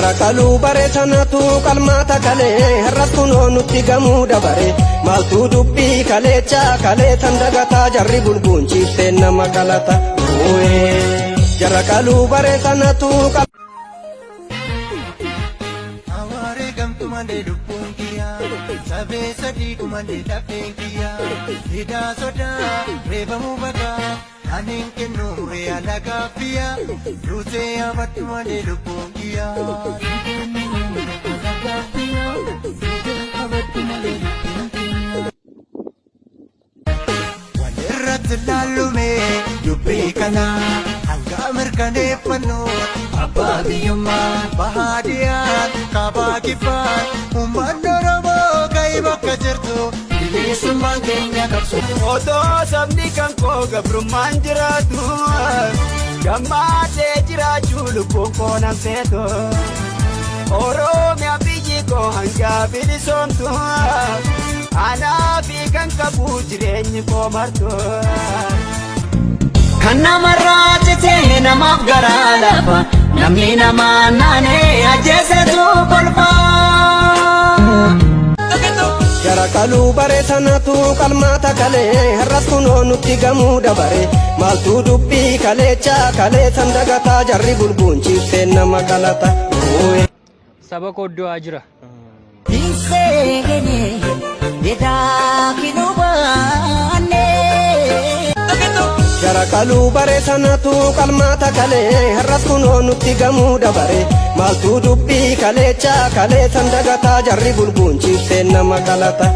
Jara kaluu bareesanatu qalmaata kalee har'as kunoo nutti gamuu dabare maaltu dubbii kaleecha kaleetan dagataa jarri bulbuunchiifteen nama qalata jara kaluu bareesanatu Awwaaree gamtu malee lubbuun kiyyaa sabee sadii kumalee lafeen kiyyaa hidhaa sodaa reebamuu bagaa Anin kennu reala gafia Rute abatu male lupungia Walerrat lalume Dubikana Hangga merkane penuh Abba biyuma Bahadian Kabakifan Umandoramo Kaibaka jertu Bilisumbang kenya kapsu Oto sabni kan ko gabrumman jiratu Gamate jiraachu lubbuun koo nan seeto Oromiyaa biyyi koo hanga bilisomtu Anaafi kan qabu jireenyi koo martu Kan namarraa citee namaaf garaa lafa Namni namaa naanee ajjeesetu kolfa Jara kaluu bareesanatu qalmaata kalee har'as kunoo nutti gamuu dabare maaltu dubbii kaleecha kaleetan dagataa jarri bulbuunchiifteen nama qalata Saba koddoo ajira Hinseegene Dedaa kinubaane Jara kaluu bareesanatu qalmaata kalee har'as kunoo nutti gamuu dabare maaltu dubbii kaleecha kaleetan dagataa jarri bulbuunchiifteen nama qalata